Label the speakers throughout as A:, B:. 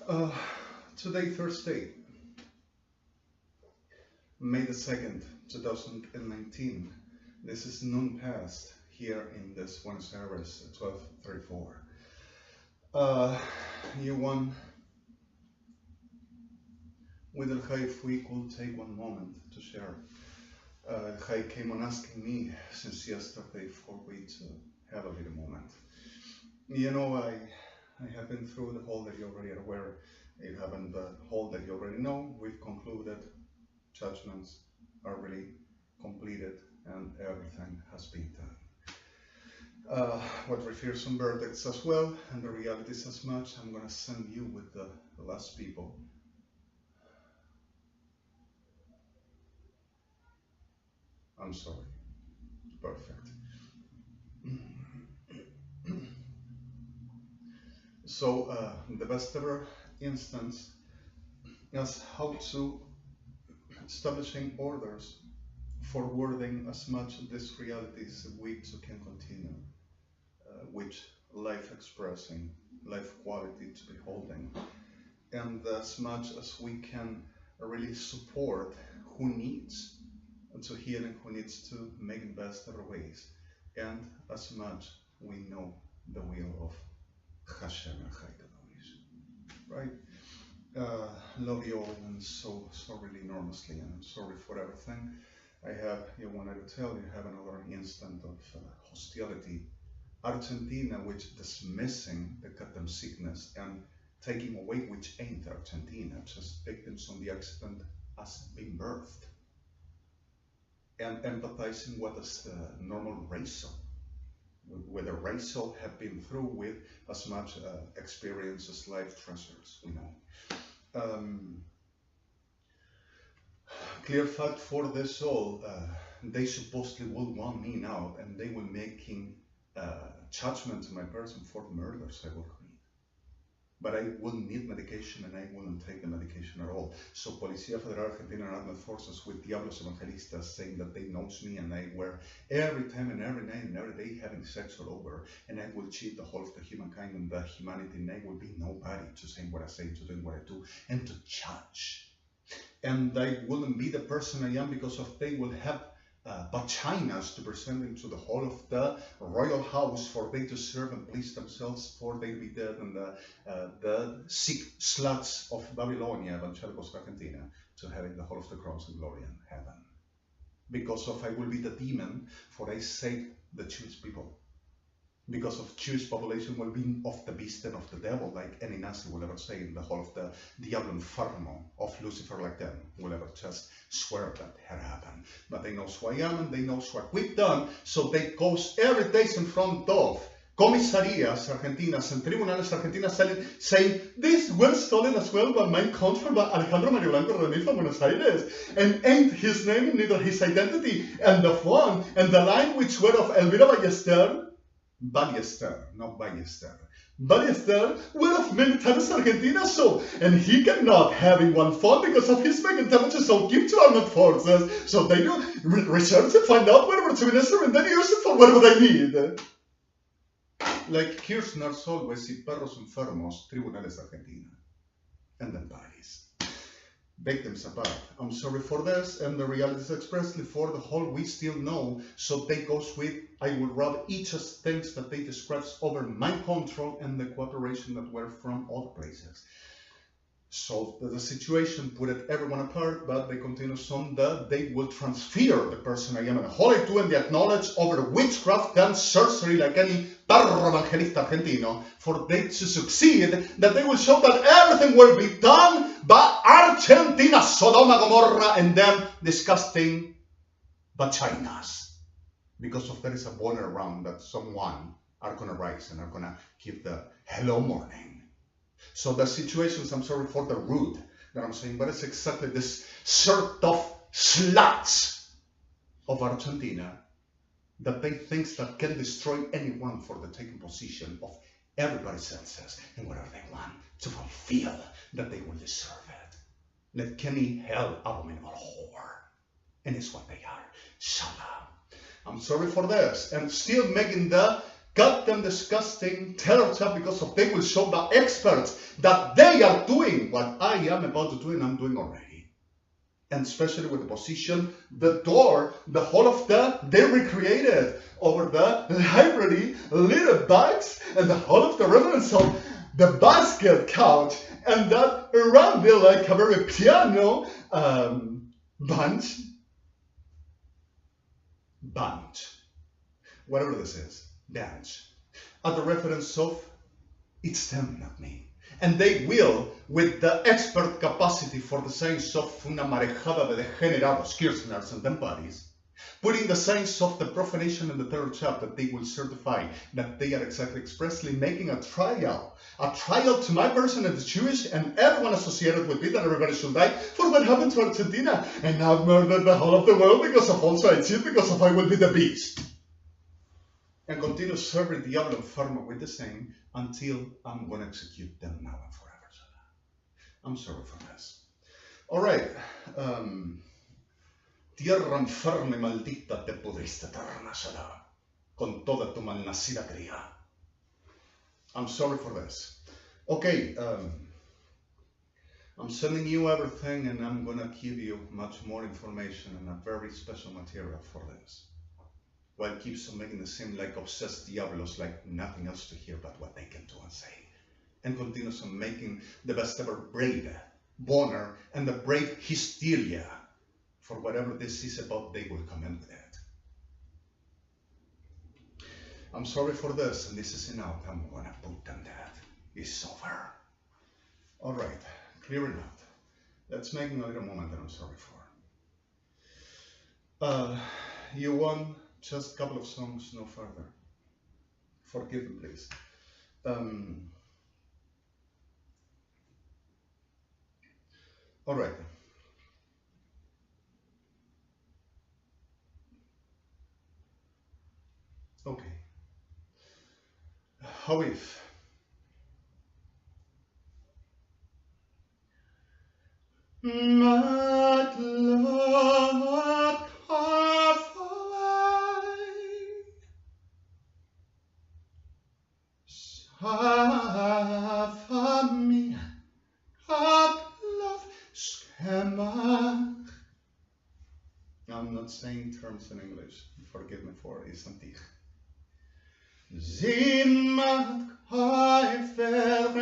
A: Uh, Today, Thursday, May the 2nd, 2019. This is noon past here in this Buenos Aires at 12:34. You won with Elishel. If we could take one moment to share. Elishel came on asking me since yesterday for we to have a little moment. You know, I have been through the whole that you already are aware. It happened the whole that you already know. We've concluded judgments are really completed and everything has been done. What refers some verdicts as well and the realities as much, I'm going to send you with the last people. I'm sorry. Perfect. So the best ever instance is how to establishing orders, forwarding as much of these realities we can continue, which life expressing, life quality to beholding, and as much as we can really support who needs to heal and who needs to make the best of ways, and as much we know the will of Hashem and right? Love you all and so really enormously, and I'm sorry for everything. I wanted to tell you, I have another instant of hostility. Argentina, which dismissing the goddamn sickness and taking away which ain't Argentina, just victims on the accident as being birthed, and empathizing what is the normal racial, whether racial have been through with as much experience as life treasures, we know. Clear fact for this all, they supposedly will want me now, and they will making judgment to my person for the murders I will commit. But I will need medication and I wouldn't take the medication at all. So Policía Federal Argentina and Armed Forces with Diablos Evangelistas saying that they knows me and I were every time and every night and every day having sex all over, and I will cheat the whole of the humankind and the humanity, and I will be nobody to say what I say, to do what I do, and to judge. And I wouldn't be the person I am because of they will have vaginas to present into the whole of the royal house for they to serve and please themselves, for they to be dead, and the sick sluts of Babylonia, Evangelicals of Argentina, to having the whole of the crowns and glory in heaven. Because of I will be the demon, for I saved the Jewish people. Because of Jewish population will be of the beast and of the devil, like any Nazi will ever say, in the whole of the Diablo Inferno of Lucifer, like them will ever just swear that had happened. But they know who I am and they know what we've done, so they goes every day in front of comisarías Argentinas and tribunales Argentinas saying, this was stolen as well by my country, by Alejandro Blanco Redemi from Buenos Aires, and ain't his name, neither his identity, and the phone, and the line which were of Elvira Ballester, not Ballester. Ballester were of militares Argentina, so, and he cannot have in one phone because of his big intelligence, so give to armed forces, so they do research and find out whatever to be necessary and then use it for whatever they need. Like Kirchner's always, y perros enfermos, tribunales Argentina, and then Paris. Victims apart. I'm sorry for this, and the reality is expressly for the whole we still know, so they goes with, I will rob each of things that they describe over my control and the cooperation that were from other places. So the situation put it everyone apart, but they continue on that they will transfer the person I am and all I do, and they acknowledge over witchcraft and sorcery like any perro evangelista argentino, for they to succeed, that they will show that everything will be done by Argentina, Sodoma, Gomorrah, and them disgusting vaginas. Because of there is a boiler around that someone are gonna rise and are gonna give the hello morning. So the situations, I'm sorry for the rude that I'm saying, but it's exactly this sort of sluts of Argentina that they think that can destroy anyone for the taking position of everybody's senses and whatever they want to fulfill that they will deserve it. Let any hell abominable whore. And it's what they are. Shalom. I'm sorry for this. And still making the goddamn disgusting terror chat because of they will show the experts that they are doing what I am about to do and I'm doing already. And especially with the position, the door, the whole of that, they recreated over the library, little bags, and the whole of the reference of the basket couch, and that around there like a very piano bunch, whatever this is, bench, at the reference of it's them, not me. And they will, with the expert capacity for the science of una marejada de degenerados, Kirchners and them bodies, putting the science of the profanation and the terror chat that they will certify that they are exactly expressly making a trial to my person and the Jewish and everyone associated with it, and everybody should die for what happened to Argentina. And I've murdered the whole of the world because of also I cheat, because of I will be the beast. And continue serving the Diablo Enfermo with the same until I'm going to execute them now and forever. I'm sorry for this. All right. Tierra enferma y maldita te pudriste eterna será con toda tu malnacida cría. I'm sorry for this. Okay. I'm sending you everything and I'm going to give you much more information and a very special material for this. While it keeps on making it seem like obsessed diablos, like nothing else to hear but what they can do and say. And continues on making the best ever brave boner and the brave hysteria for whatever this is about, they will come in with it. I'm sorry for this, and this is enough. I'm gonna put them dead. It's over. All right, clear enough. Let's make a little moment that I'm sorry for. You won. Just a couple of songs, no further. Forgive me, please. All right. Okay. How if my love I'm not saying terms in English. Forgive me for it. It's antique. Sie mag einfach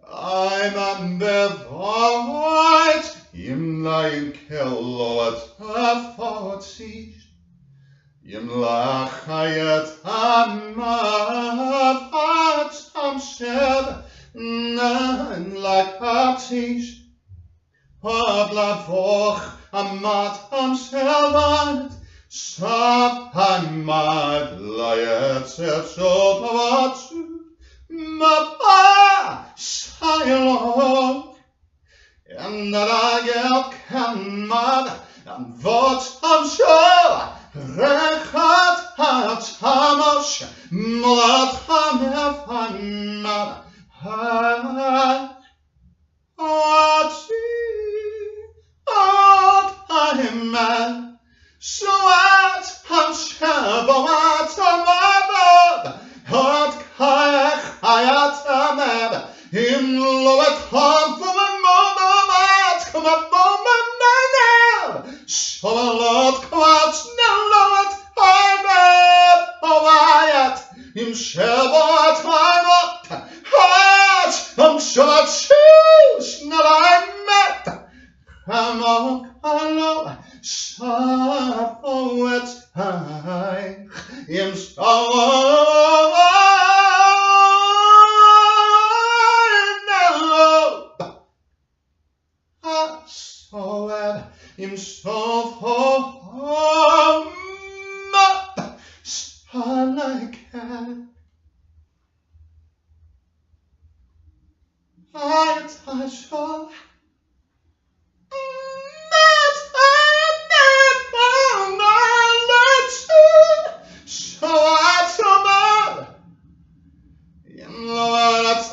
A: I'm ambivalent im Leinkel voet afotzicht. Yemlachayet amad amshed nan lakatish od lavoch amad amshed sab amad layet shot mapa shaylo Enragel kamad vot amshel Rechat ha'chamosh Molat ha'mefanad Ha'atzi Od ha'imad Suat ha'shaboat ha'mabad Od ka'ech hayat ha'mad Im loet ha'vum'modamat K'ma'vum'manad Shalot k'vatz Nelot ha'mad Ha'vayat Im shaboat ha'mot Ha'at Shabat shush Nelaimet Ha'mok ha'lo Shaboat ha'ich Im shalot Im sof ha'am Spalakat Ayat ha'shal Mat ha'amet ha'malet Shalat ha'mad Yem lo'alat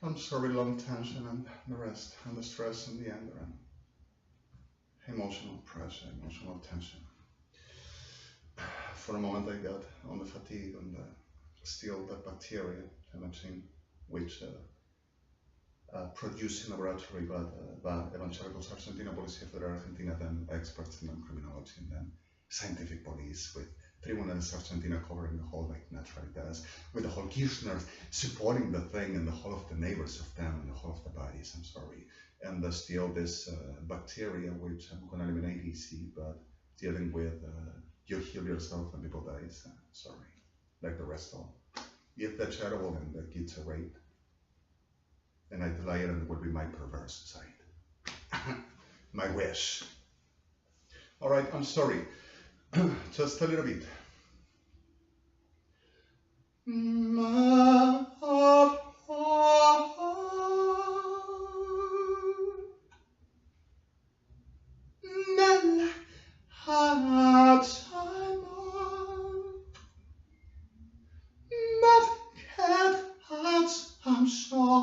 A: I'm sorry, long tension and the rest, and the stress and the anger and emotional pressure, emotional tension. For a moment I got on the fatigue, on the still that bacteria, MELECHIM, which produced in laboratory, but Evangelicals Argentina, Policía Federal Argentina, then experts in criminology, and then scientific police with Tribunales Argentina covering the whole like natural test, with the whole Kirchner supporting the thing and the whole of the neighbors of them and the whole of the bodies, I'm sorry. And there's still this bacteria which I'm going to eliminate easy, but dealing with you heal yourself and people die, sorry, like the rest of. If the charitable and the kids are raped, and I delay it and it would be my perverse side. My wish. All right, I'm sorry. Just a little bit. I'm sure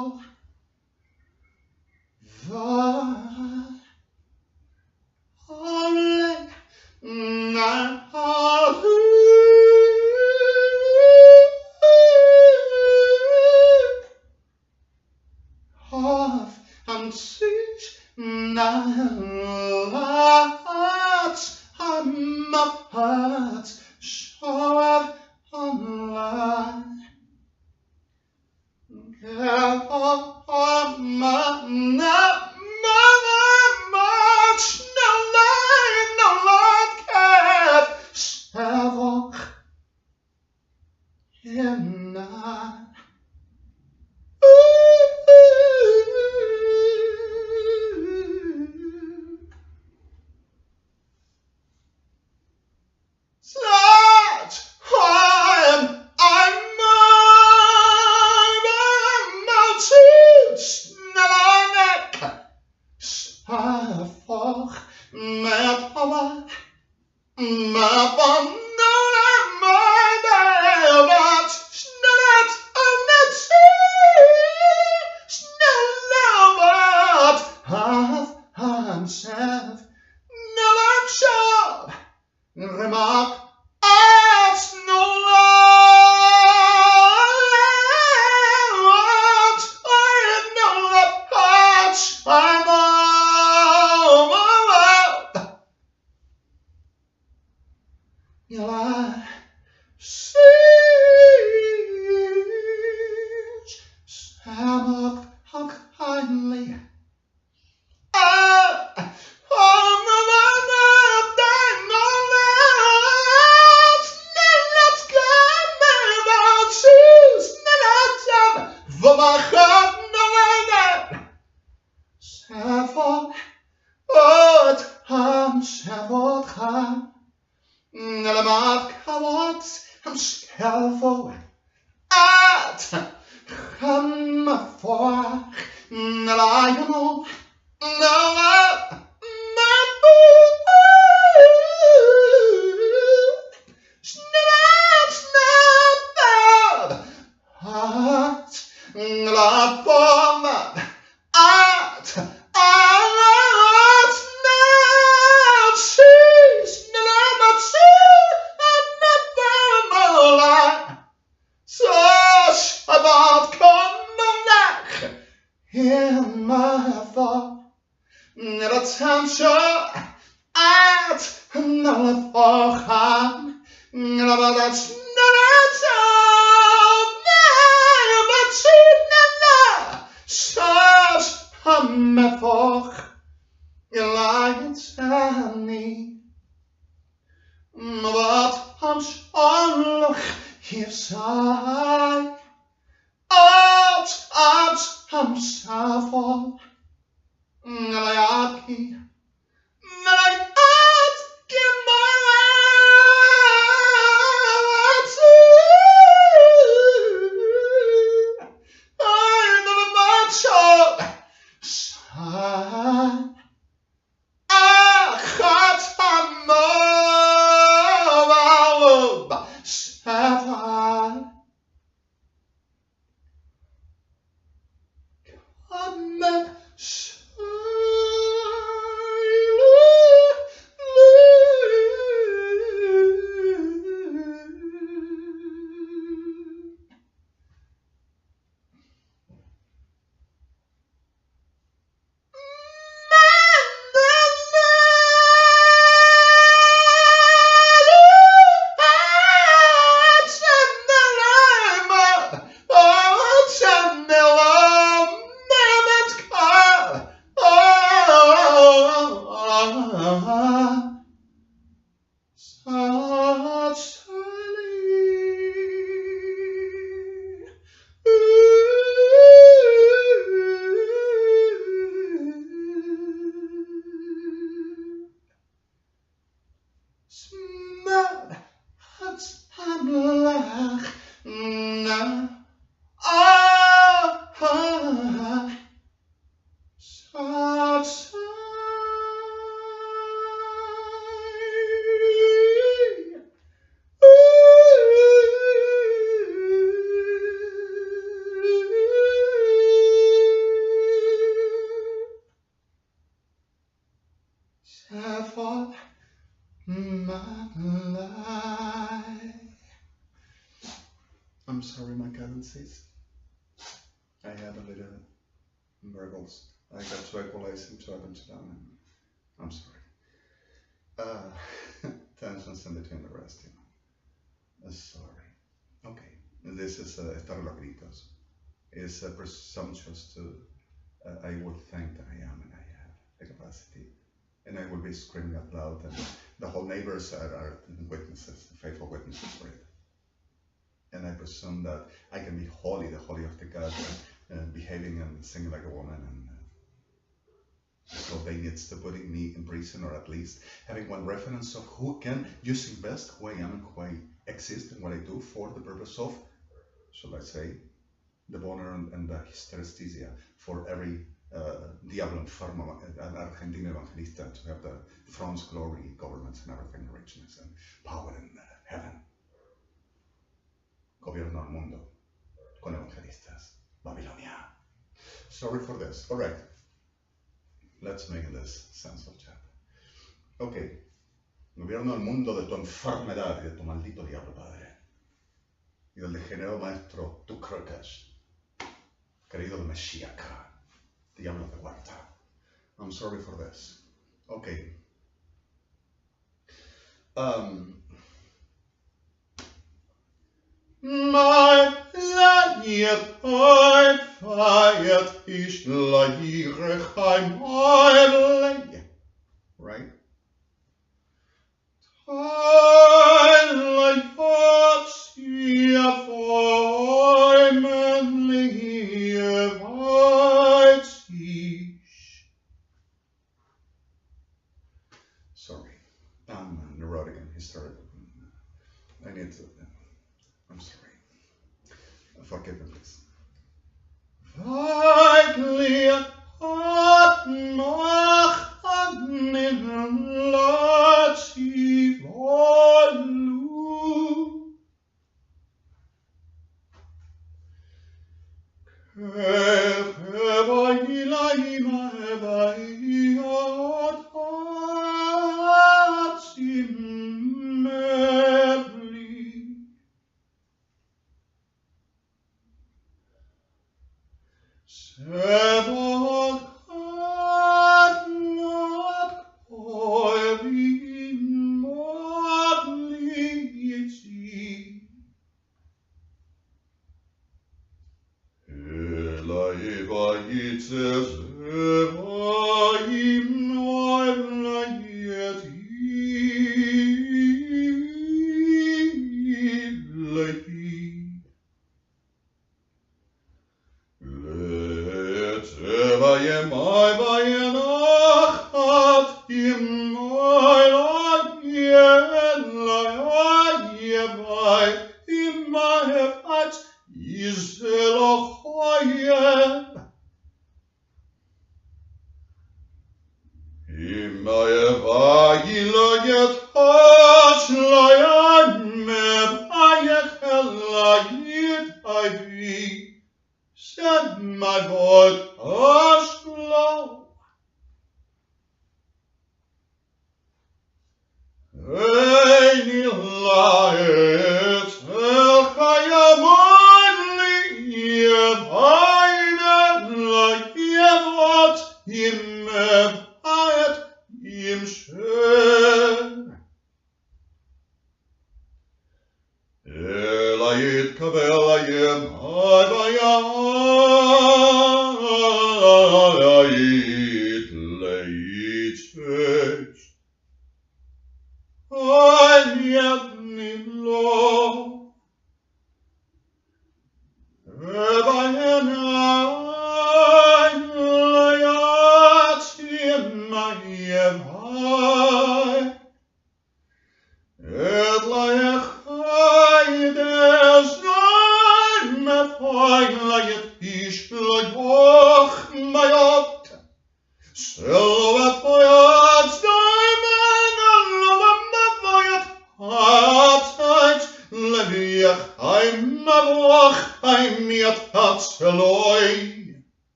A: insist. I have a little burbles. I got to equalize him to up and to down. I'm sorry. Tensions in between the rest, you know. Sorry. Okay. This is estar los gritos. It's presumptuous to. I would think that I am and I have the capacity. And I will be screaming out loud, and the whole neighbors are witnesses, faithful witnesses for it. And I presume that I can be holy, the holy of the God, behaving and singing like a woman, and so they needs to putting me in prison, or at least having one reference of who can, using best who I am and who I exist and what I do for the purpose of, shall I say, the honor and the hysteresthesia for every Diablo enfermo, an Argentine evangelista, to have the thrones, glory, governments, and everything, richness and power in heaven. Gobierno al mundo con evangelistas. Babilonia. Sorry for this. All right. Let's make this sense of chat. Okay. Gobierno al mundo de tu enfermedad y de tu maldito diablo padre. Y del degenerado maestro, tu Krakash. Querido el Mesías. Diablo de Huerta. I'm sorry for this. Okay. Mein Leid, mein Feiert, ich leiere heim, mein right? Ein Leid, sie auf mein Leid, weiß ich. Sorry, I'm neurotic and hysterical. I need to. I'm sorry. Forgive me, please. Weitlich hat machen in Lachi Volu.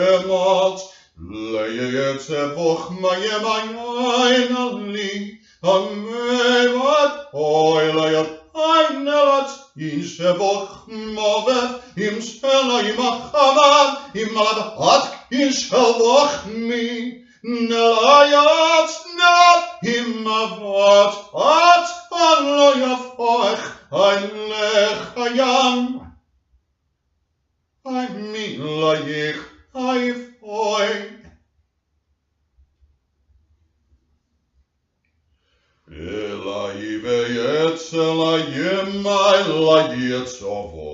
A: Emot, Leyetzeboch Mayemayanali, Amevat, Oilayat, Ainelat, Isheboch Movet, Imselaimachavad, Imalabat, Isheboch mi, Nelayat, Nelat, Imavat, At, Aloyafoch, Einechayam. I melayich, I foy. Elieh veyetz Elayim, Elieh tzavot.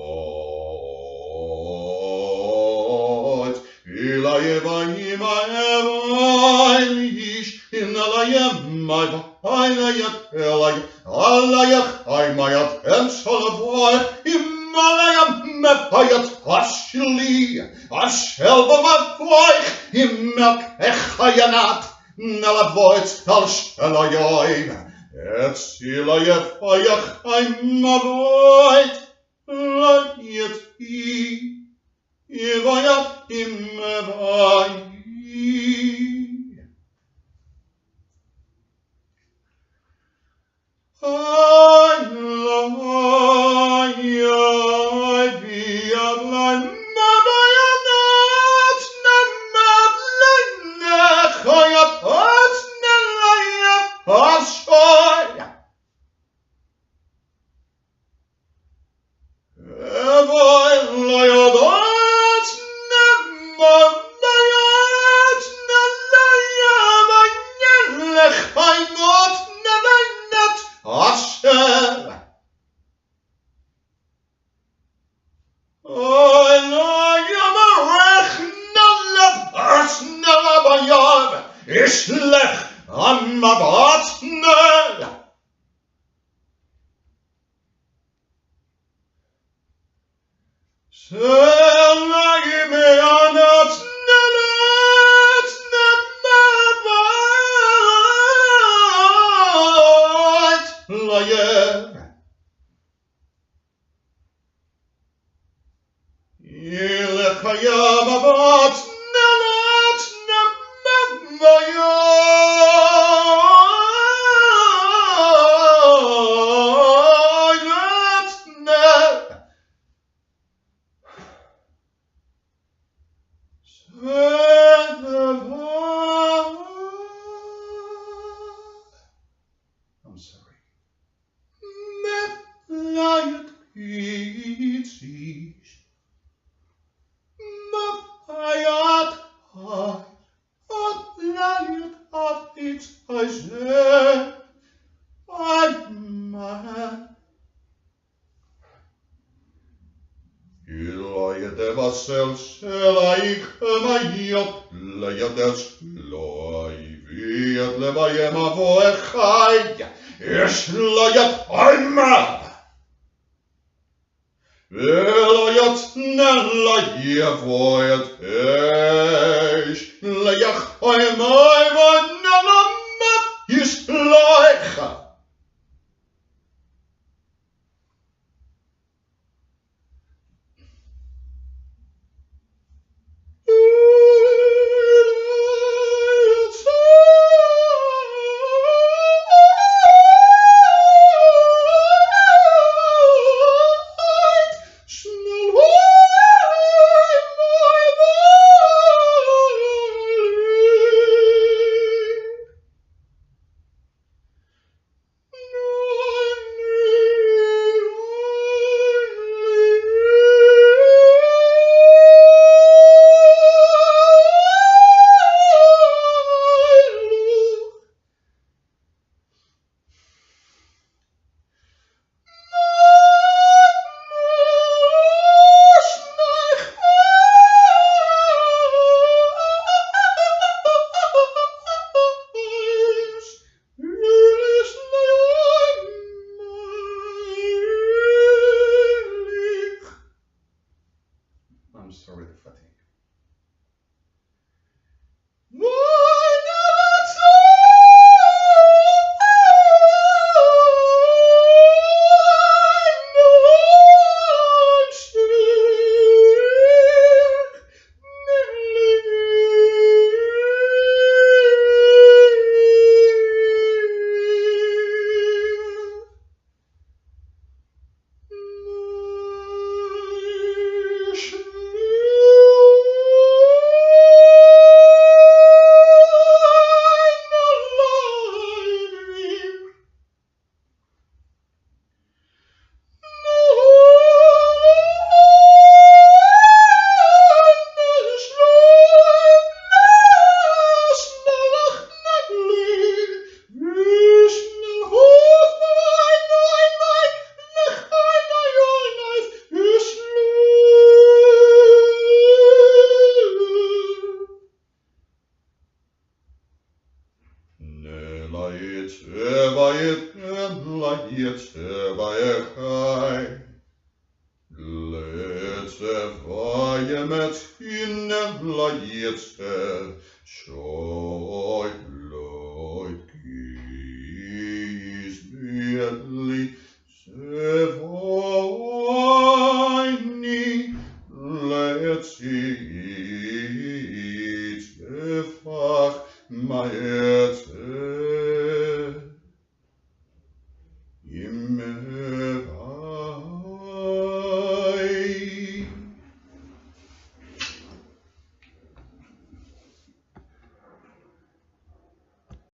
A: Elieh vayim Elish, in Elayim Elieh, Elieh Mayat Emshalavoy, Malayam mepayat ashli, ashel b'mavoich, imek echayanat, nelavoit al shelayoim, et silayef ayach aimavoit, layet ivayat imevai. Ishlech amabat nel. Selayim anat nelat nemavat layeh. Ilechayam abat nelat nemavat. I'm sorry. Meplayet itzish. Meplayet hai. Meplayet at itzazeh. Ayman. Elieh devasel shelaich mayot leyadesh loi viet levayem avoechai ishlayat ayman veloyat nelayavoyat eish leyach aymay vanalama ishlaycha. YOU Let's eat,